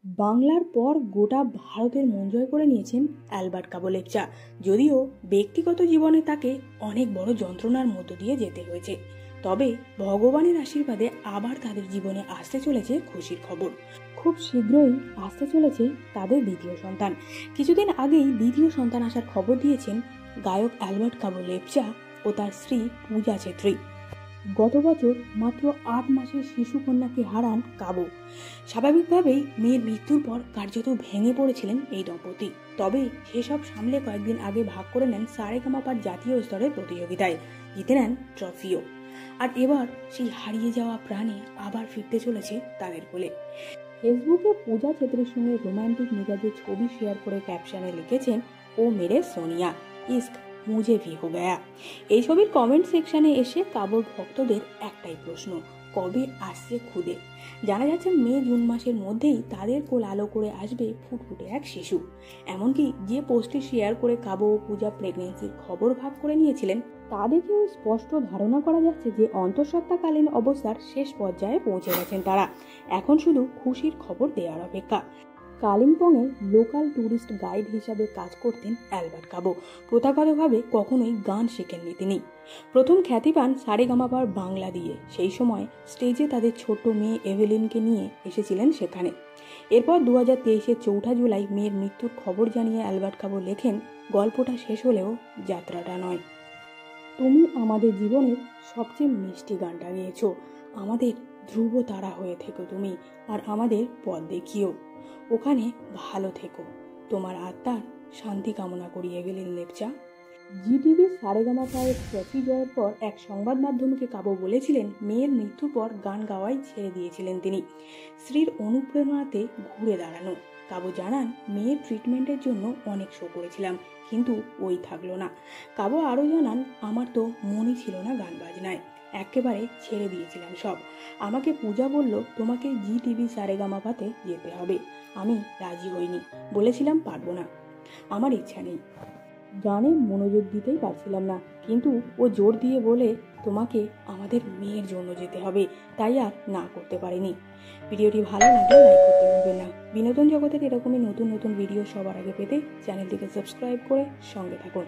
বাংলার পর গোটা ভারতের মন জয় করে নিয়েছেন অ্যালবার্ট কাবোলেপচা। যদিও ব্যক্তিগত জীবনে তাকে অনেক বড় যন্ত্রণার মধ্য দিয়ে যেতে হয়েছে, তবে ভগবানের আশীর্বাদে আবার তাদের জীবনে আসতে চলেছে খুশির খবর। খুব শীঘ্রই আসতে চলেছে তাদের দ্বিতীয় সন্তান। কিছুদিন আগেই দ্বিতীয় সন্তান আসার খবর দিয়েছেন গায়ক অ্যালবার্ট কাবোলেপচা ও তার স্ত্রী পূজা ছেত্রী। গত বছর মাত্র 8 মাসের শিশু কন্যাকে হারান কাবো। স্বাভাবিকভাবেই মেয়ের মৃত্যুর পর কার্যত ভেঙে পড়েছিলেন এই দম্পতি। তবে সেসব সামলে কয়েকদিন আগে ভাগ করে নেন সারেগামাপার জাতীয় স্তরের প্রতিযোগিতায়, জিতে নেন ট্রফিও। আর এবার সেই হারিয়ে যাওয়া প্রাণে আবার ফিরতে চলেছে তাদের কোলে। ফেসবুকে পূজা ছেত্রীর সঙ্গে রোমান্টিক মেজাজে ছবি শেয়ার করে ক্যাপশনে লিখেছেন, ও মেরে সোনিয়া, ইস্ক মুঝে ভি হো গয়া। এই ছবির কমেন্ট সেকশনে এসে কাবোর ভক্তদের একটাই প্রশ্ন, কবে আসছে খুদে? জানা যাচ্ছে মে জুন মাসের মধ্যেই তাদের কোল আলো করে আসবে ফুটফুটে এক শিশু। এমনকি যে পোস্টটি শেয়ার করে কাবো ও পূজা প্রেগনেন্সির খবর ভাগ করে নিয়েছিলেন, তা দেখেও স্পষ্ট ধারণা করা যাচ্ছে যে অন্তঃসত্ত্বাকালীন অবস্থার শেষ পর্যায়ে পৌঁছে গেছেন তারা। এখন শুধু খুশির খবর দেওয়ার অপেক্ষা। কালিম্পংয়ে লোকাল ট্যুরিস্ট গাইড হিসাবে কাজ করতেন অ্যালবার্ট কাবো। প্রথাগতভাবে কখনোই গান শেখেননি তিনি। প্রথম খ্যাতি পান সারেগামাপার বাংলা দিয়ে। সেই সময় স্টেজে তাদের ছোট্ট মেয়ে এভেলিনকে নিয়ে এসেছিলেন সেখানে। এরপর 2023-এর 4 জুলাই মেয়ের মৃত্যুর খবর জানিয়ে অ্যালবার্ট কাবো লেখেন, গল্পটা শেষ হলেও যাত্রাটা নয়। তুমি আমাদের জীবনের সবচেয়ে মিষ্টি গানটা গেয়েছো, আমাদের ধ্রুব তারা হয়ে থেকো তুমি, আর আমাদের পথ দেখিও, ওখানে ভালো থেকো, তোমার আত্মার শান্তি কামনা করি এভেলিন লেপচা। জিটিভি সারেগামাপায়ের ট্রফি জয়ের পর এক সংবাদ মাধ্যমকে কাবো বলেছিলেন, মেয়ের মৃত্যুর পর গান গাওয়াই ছেড়ে দিয়েছিলেন তিনি, স্ত্রীর অনুপ্রেরণাতে ঘুরে দাঁড়ানো। কাবো জানান, মেয়ের ট্রিটমেন্টের জন্য অনেক শো করেছিলাম, কিন্তু ওই থাকলো না। কাবো আরও জানান, আমার তো মনই ছিল না গান বাজনায়, একেবারে ছেড়ে দিয়েছিলাম সব। আমাকে পূজা বলল, তোমাকে জিটিভি সারেগামাপাতে যেতে হবে। আমি রাজি হইনি, বলেছিলাম পারবো না, আমার ইচ্ছা নেই, গানে মনোযোগ দিতেই পারছিলাম না, কিন্তু ও জোর দিয়ে বলে, তোমাকে আমাদের মেয়ের জন্য যেতে হবে, তাই আর না করতে পারিনি। ভিডিওটি ভালো লাগলে লাইক করতে ভুলবেন না। বিনোদন জগতের এরকমই নতুন নতুন ভিডিও সবার আগে পেতে চ্যানেলটিকে সাবস্ক্রাইব করে সঙ্গে থাকুন।